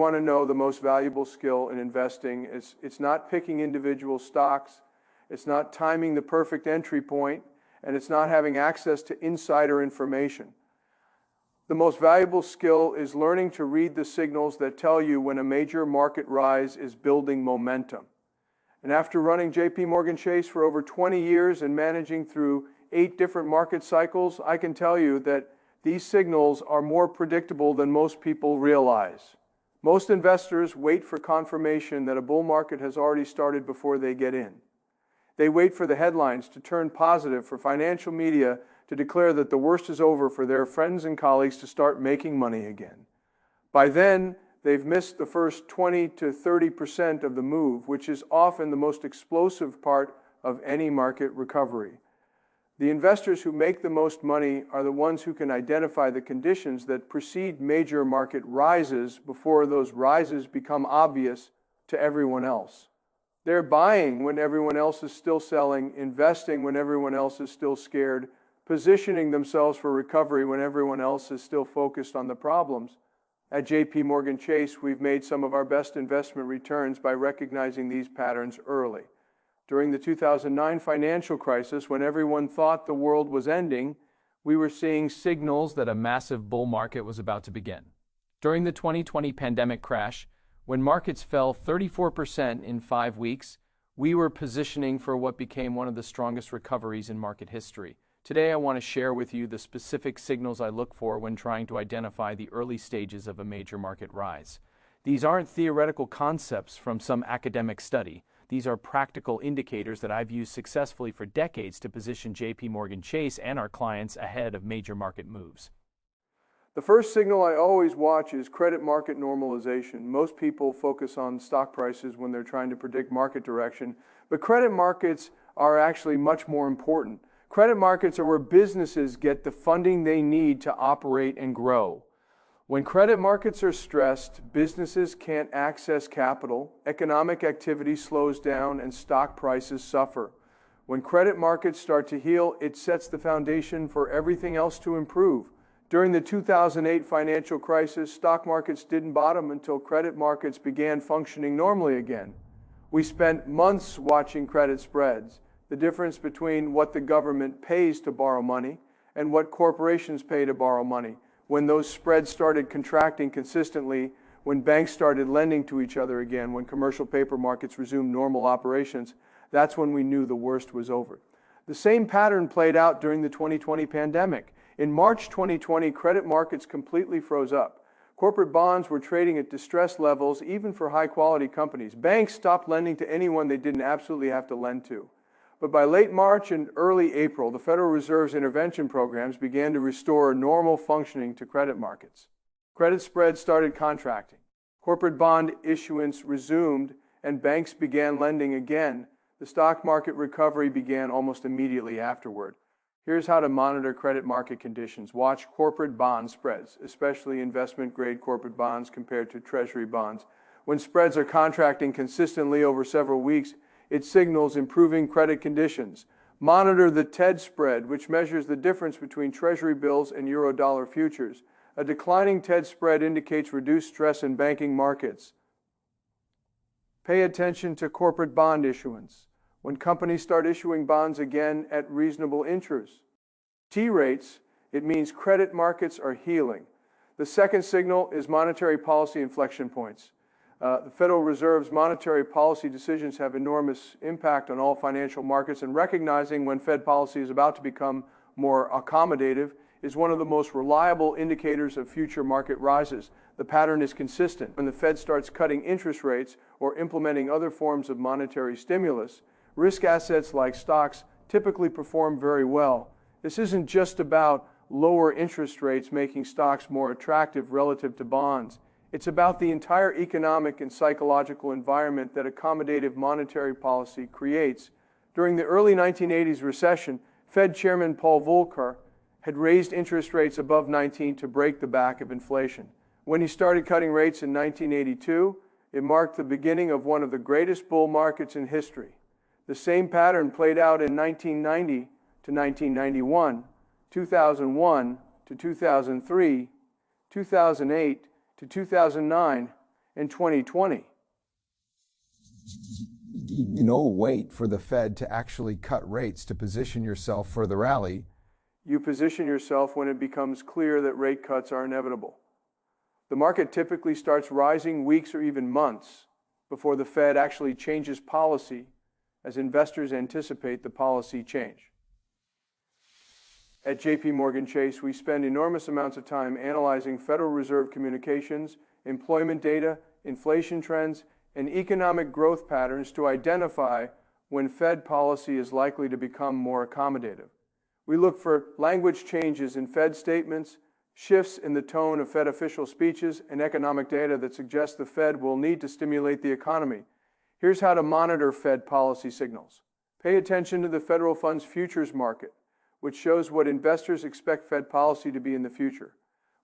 want to know the most valuable skill in investing is it's not picking individual stocks, it's not timing the perfect entry point, and it's not having access to insider information. The most valuable skill is learning to read the signals that tell you when a major market rise is building momentum. And after running JP Chase for over 20 years and managing through 8 different market cycles, I can tell you that these signals are more predictable than most people realize. Most investors wait for confirmation that a bull market has already started before they get in. They wait for the headlines to turn positive, for financial media to declare that the worst is over, for their friends and colleagues to start making money again. By then, they've missed the first 20 to 30% of the move, which is often the most explosive part of any market recovery. The investors who make the most money are the ones who can identify the conditions that precede major market rises before those rises become obvious to everyone else. They're buying when everyone else is still selling, investing when everyone else is still scared, positioning themselves for recovery when everyone else is still focused on the problems. At JP Chase, we've made some of our best investment returns by recognizing these patterns early. During the 2009 financial crisis, when everyone thought the world was ending, we were seeing signals that a massive bull market was about to begin. During the 2020 pandemic crash, when markets fell 34% in 5 weeks, we were positioning for what became one of the strongest recoveries in market history. Today, I want to share with you the specific signals I look for when trying to identify the early stages of a major market rise. These aren't theoretical concepts from some academic study. These are practical indicators that I've used successfully for decades to position JP Chase and our clients ahead of major market moves. The first signal I always watch is credit market normalization. Most people focus on stock prices when they're trying to predict market direction, but credit markets are actually much more important. Credit markets are where businesses get the funding they need to operate and grow. When credit markets are stressed, businesses can't access capital, economic activity slows down, and stock prices suffer. When credit markets start to heal, it sets the foundation for everything else to improve. During the 2008 financial crisis, stock markets didn't bottom until credit markets began functioning normally again. We spent months watching credit spreads, the difference between what the government pays to borrow money and what corporations pay to borrow money. When those spreads started contracting consistently, when banks started lending to each other again, when commercial paper markets resumed normal operations, that's when we knew the worst was over. The same pattern played out during the 2020 pandemic. In March 2020, credit markets completely froze up. Corporate bonds were trading at distressed levels, even for high-quality companies. Banks stopped lending to anyone they didn't absolutely have to lend to. But by late March and early April, the Federal Reserve's intervention programs began to restore normal functioning to credit markets. Credit spreads started contracting. Corporate bond issuance resumed, and banks began lending again. The stock market recovery began almost immediately afterward. Here's how to monitor credit market conditions. Watch corporate bond spreads, especially investment-grade corporate bonds compared to Treasury bonds. When spreads are contracting consistently over several weeks, it signals improving credit conditions. Monitor the TED spread, which measures the difference between Treasury bills and Euro-dollar futures. A declining TED spread indicates reduced stress in banking markets. Pay attention to corporate bond issuance. When companies start issuing bonds again at reasonable interest rates, it means credit markets are healing. The second signal is monetary policy inflection points. The Federal Reserve's monetary policy decisions have enormous impact on all financial markets, and recognizing when Fed policy is about to become more accommodative is one of the most reliable indicators of future market rises. The pattern is consistent. When the Fed starts cutting interest rates or implementing other forms of monetary stimulus, risk assets like stocks typically perform very well. This isn't just about lower interest rates making stocks more attractive relative to bonds. It's about the entire economic and psychological environment that accommodative monetary policy creates. During the early 1980s recession, Fed Chairman Paul Volcker had raised interest rates above 19 to break the back of inflation. When he started cutting rates in 1982, it marked the beginning of one of the greatest bull markets in history. The same pattern played out in 1990 to 1991, 2001 to 2003, 2008 to 2009, in 2020. Wait for the Fed to actually cut rates to position yourself for the rally. You position yourself when it becomes clear that rate cuts are inevitable. The market typically starts rising weeks or even months before the Fed actually changes policy as investors anticipate the policy change. At JP Morgan Chase, we spend enormous amounts of time analyzing Federal Reserve communications, employment data, inflation trends, and economic growth patterns to identify when Fed policy is likely to become more accommodative. We look for language changes in Fed statements, shifts in the tone of Fed official speeches, and economic data that suggest the Fed will need to stimulate the economy. Here's how to monitor Fed policy signals. Pay attention to the federal funds futures market, which shows what investors expect Fed policy to be in the future.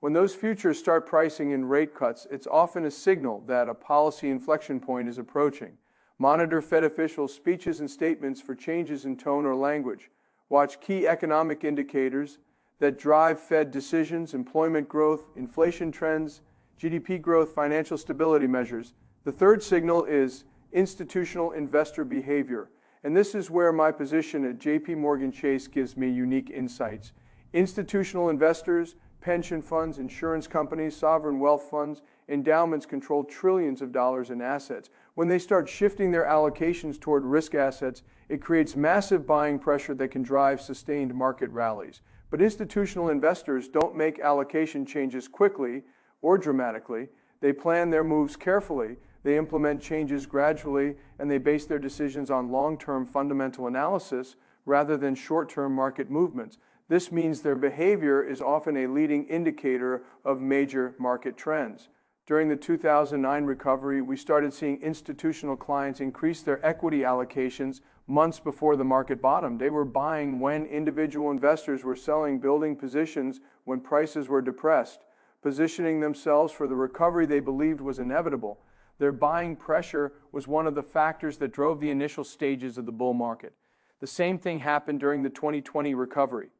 When those futures start pricing in rate cuts, it's often a signal that a policy inflection point is approaching. Monitor Fed officials' speeches and statements for changes in tone or language. Watch key economic indicators that drive Fed decisions, employment growth, inflation trends, GDP growth, financial stability measures. The third signal is institutional investor behavior. And this is where my position at JP Morgan Chase gives me unique insights. Institutional investors, pension funds, insurance companies, sovereign wealth funds, endowments control trillions of dollars in assets. When they start shifting their allocations toward risk assets, it creates massive buying pressure that can drive sustained market rallies. But institutional investors don't make allocation changes quickly or dramatically. They plan their moves carefully, they implement changes gradually, and they base their decisions on long-term fundamental analysis rather than short-term market movements. This means their behavior is often a leading indicator of major market trends. During the 2009 recovery, we started seeing institutional clients increase their equity allocations months before the market bottomed. They were buying when individual investors were selling, building positions when prices were depressed, positioning themselves for the recovery they believed was inevitable. Their buying pressure was one of the factors that drove the initial stages of the bull market. The same thing happened during the 2020 recovery.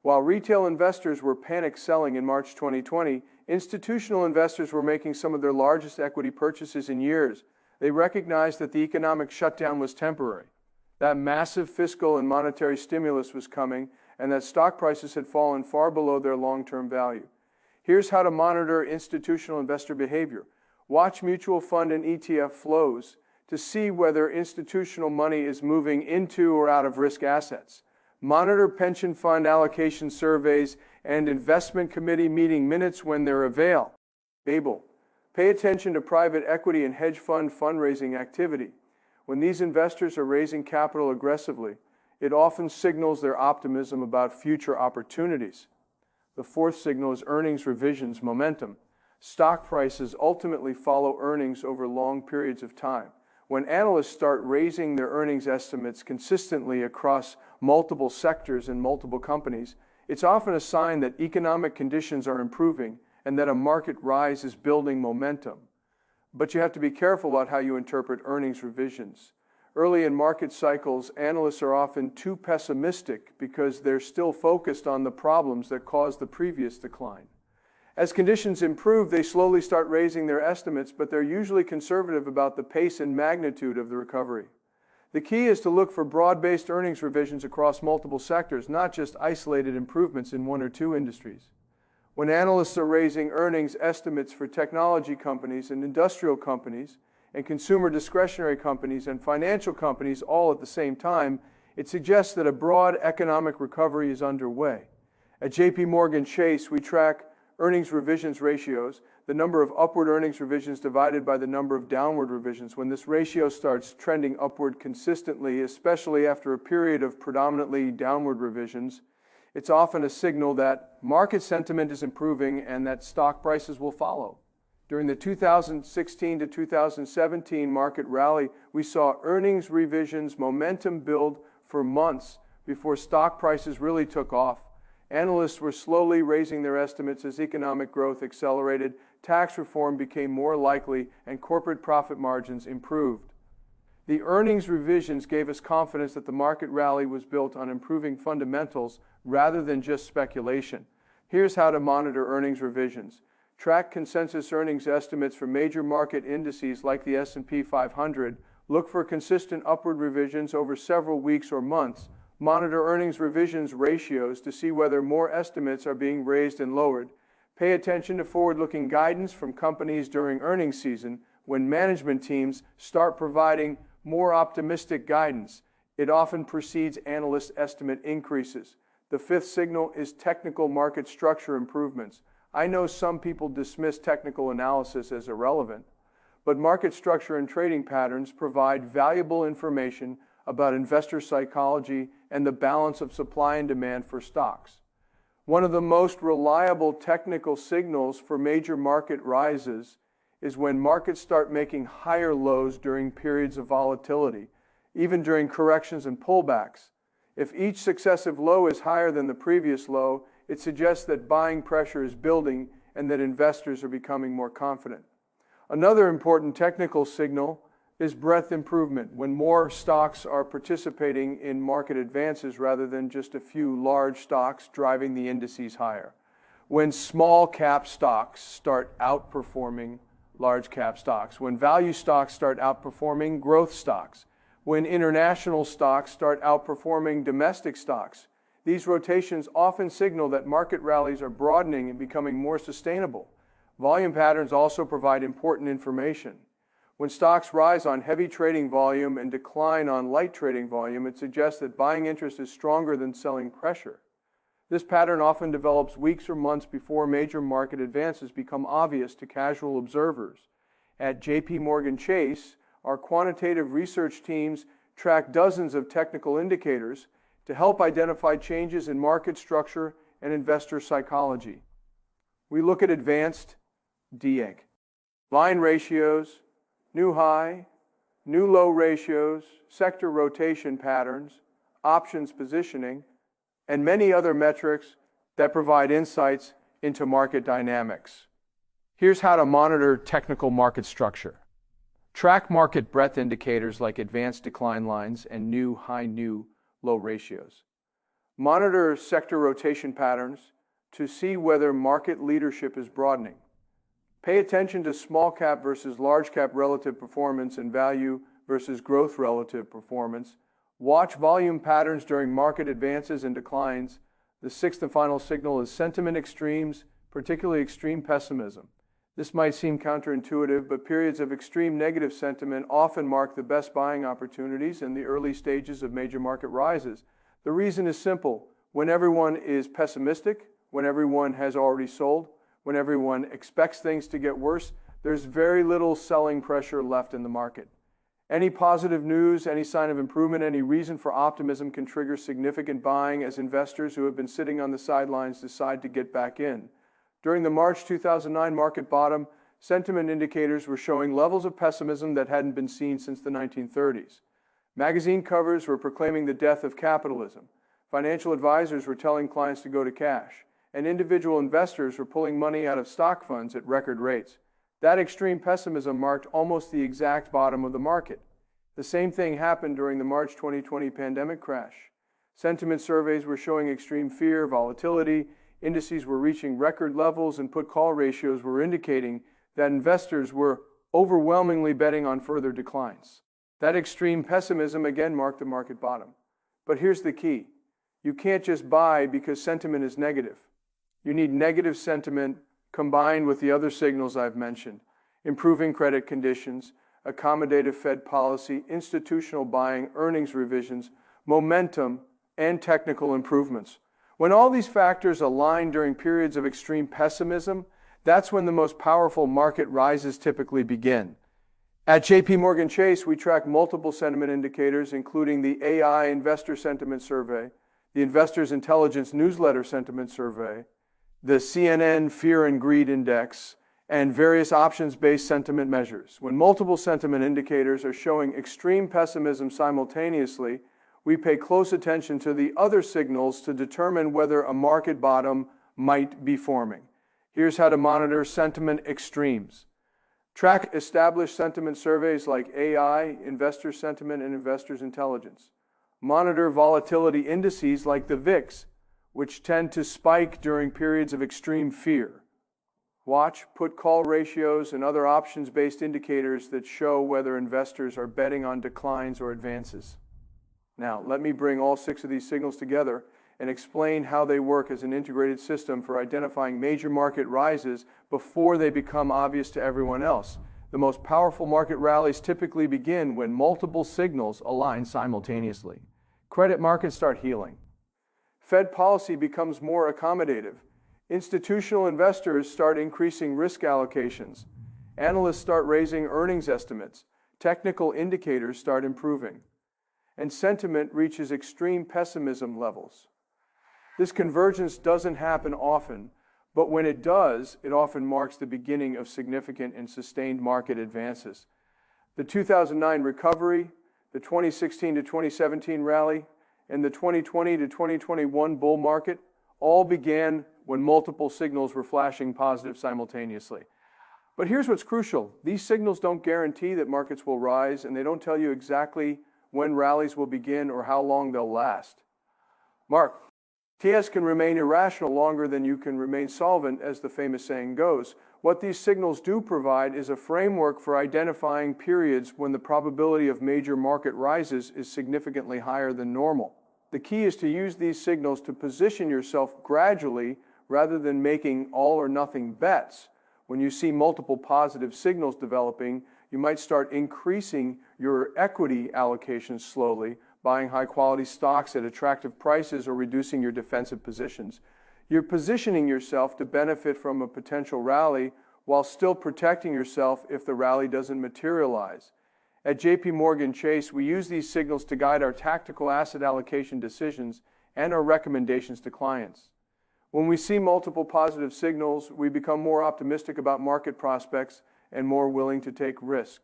While retail investors were panic selling in March 2020, institutional investors were making some of their largest equity purchases in years. They recognized that the economic shutdown was temporary, that massive fiscal and monetary stimulus was coming, and that stock prices had fallen far below their long-term value. Here's how to monitor institutional investor behavior. Watch mutual fund and ETF flows to see whether institutional money is moving into or out of risk assets. Monitor pension fund allocation surveys and investment committee meeting minutes when they're available. Pay attention to private equity and hedge fund fundraising activity. When these investors are raising capital aggressively, it often signals their optimism about future opportunities. The fourth signal is earnings revisions momentum. Stock prices ultimately follow earnings over long periods of time. When analysts start raising their earnings estimates consistently across multiple sectors and multiple companies, it's often a sign that economic conditions are improving and that a market rise is building momentum. But you have to be careful about how you interpret earnings revisions. Early in market cycles, analysts are often too pessimistic because they're still focused on the problems that caused the previous decline. As conditions improve, they slowly start raising their estimates, but they're usually conservative about the pace and magnitude of the recovery. The key is to look for broad-based earnings revisions across multiple sectors, not just isolated improvements in one or two industries. When analysts are raising earnings estimates for technology companies and industrial companies and consumer discretionary companies and financial companies all at the same time, it suggests that a broad economic recovery is underway. At JP Morgan Chase, we track earnings revisions ratios, the number of upward earnings revisions divided by the number of downward revisions. When this ratio starts trending upward consistently, especially after a period of predominantly downward revisions, it's often a signal that market sentiment is improving and that stock prices will follow. During the 2016 to 2017 market rally, we saw earnings revisions momentum build for months before stock prices really took off. Analysts were slowly raising their estimates as economic growth accelerated, tax reform became more likely, and corporate profit margins improved. The earnings revisions gave us confidence that the market rally was built on improving fundamentals rather than just speculation. Here's how to monitor earnings revisions. Track consensus earnings estimates for major market indices like the S&P 500. Look for consistent upward revisions over several weeks or months. Monitor earnings revisions ratios to see whether more estimates are being raised and lowered. Pay attention to forward-looking guidance from companies during earnings season when management teams start providing more optimistic guidance. It often precedes analyst estimate increases. The fifth signal is technical market structure improvements. I know some people dismiss technical analysis as irrelevant, but market structure and trading patterns provide valuable information about investor psychology and the balance of supply and demand for stocks. One of the most reliable technical signals for major market rises is when markets start making higher lows during periods of volatility, even during corrections and pullbacks. If each successive low is higher than the previous low, it suggests that buying pressure is building and that investors are becoming more confident. Another important technical signal is breadth improvement, when more stocks are participating in market advances rather than just a few large stocks driving the indices higher. When small cap stocks start outperforming large cap stocks, when value stocks start outperforming growth stocks, when international stocks start outperforming domestic stocks. These rotations often signal that market rallies are broadening and becoming more sustainable. Volume patterns also provide important information. When stocks rise on heavy trading volume and decline on light trading volume, it suggests that buying interest is stronger than selling pressure. This pattern often develops weeks or months before major market advances become obvious to casual observers. At JP Chase, our quantitative research teams track dozens of technical indicators to help identify changes in market structure and investor psychology. We look at advanced DEG, line ratios, new high, new low ratios, sector rotation patterns, options positioning, and many other metrics that provide insights into market dynamics. Here's how to monitor technical market structure. Track market breadth indicators like advanced decline lines and new high, new low ratios. Monitor sector rotation patterns to see whether market leadership is broadening. Pay attention to small cap versus large cap relative performance and value versus growth relative performance. Watch volume patterns during market advances and declines. The sixth and final signal is sentiment extremes, particularly extreme pessimism. This might seem counterintuitive, but periods of extreme negative sentiment often mark the best buying opportunities in the early stages of major market rises. The reason is simple. When everyone is pessimistic, when everyone has already sold, when everyone expects things to get worse, there's very little selling pressure left in the market. Any positive news, any sign of improvement, any reason for optimism can trigger significant buying as investors who have been sitting on the sidelines decide to get back in. During the March 2009 market bottom, sentiment indicators were showing levels of pessimism that hadn't been seen since the 1930s. Magazine covers were proclaiming the death of capitalism. Financial advisors were telling clients to go to cash, and individual investors were pulling money out of stock funds at record rates. That extreme pessimism marked almost the exact bottom of the market. The same thing happened during the March 2020 pandemic crash. Sentiment surveys were showing extreme fear, volatility, indices were reaching record levels, and put-call ratios were indicating that investors were overwhelmingly betting on further declines. That extreme pessimism again marked the market bottom. But here's the key. You can't just buy because sentiment is negative. You need negative sentiment combined with the other signals I've mentioned: improving credit conditions, accommodative Fed policy, institutional buying, earnings revisions, momentum, and technical improvements. When all these factors align during periods of extreme pessimism, that's when the most powerful market rises typically begin. At JP Chase, we track multiple sentiment indicators, including the AI Investor Sentiment Survey, the Investors Intelligence Newsletter Sentiment Survey, the CNN Fear and Greed Index, and various options-based sentiment measures. When multiple sentiment indicators are showing extreme pessimism simultaneously, we pay close attention to the other signals to determine whether a market bottom might be forming. Here's how to monitor sentiment extremes. Track established sentiment surveys like AI, Investor Sentiment, and Investors Intelligence. Monitor volatility indices like the VIX, which tend to spike during periods of extreme fear. Watch put-call ratios and other options-based indicators that show whether investors are betting on declines or advances. Now, let me bring all 6 of these signals together and explain how they work as an integrated system for identifying major market rises before they become obvious to everyone else. The most powerful market rallies typically begin when multiple signals align simultaneously. Credit markets start healing. Fed policy becomes more accommodative. Institutional investors start increasing risk allocations. Analysts start raising earnings estimates. Technical indicators start improving. And sentiment reaches extreme pessimism levels. This convergence doesn't happen often, but when it does, it often marks the beginning of significant and sustained market advances. The 2009 recovery, the 2016 to 2017 rally, and the 2020 to 2021 bull market all began when multiple signals were flashing positive simultaneously. But here's what's crucial. These signals don't guarantee that markets will rise, and they don't tell you exactly when rallies will begin or how long they'll last. Mark, TS can remain irrational longer than you can remain solvent, as the famous saying goes. What these signals do provide is a framework for identifying periods when the probability of major market rises is significantly higher than normal. The key is to use these signals to position yourself gradually rather than making all or nothing bets. When you see multiple positive signals developing, you might start increasing your equity allocation slowly, buying high-quality stocks at attractive prices or reducing your defensive positions. You're positioning yourself to benefit from a potential rally while still protecting yourself if the rally doesn't materialize. At JP Morgan Chase, we use these signals to guide our tactical asset allocation decisions and our recommendations to clients. When we see multiple positive signals, we become more optimistic about market prospects and more willing to take risk.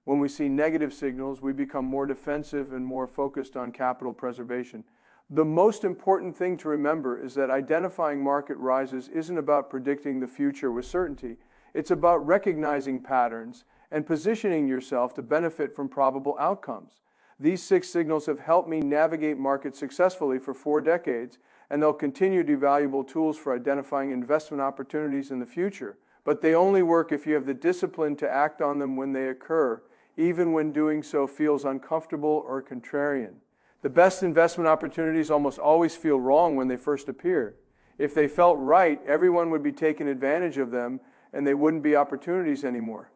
When we see negative signals, we become more defensive and more focused on capital preservation. The most important thing to remember is that identifying market rises isn't about predicting the future with certainty. It's about recognizing patterns and positioning yourself to benefit from probable outcomes. These 6 signals have helped me navigate markets successfully for 4 decades, and they'll continue to be valuable tools for identifying investment opportunities in the future. But they only work if you have the discipline to act on them when they occur, even when doing so feels uncomfortable or contrarian. The best investment opportunities almost always feel wrong when they first appear. If they felt right, everyone would be taking advantage of them, and they wouldn't be opportunities anymore.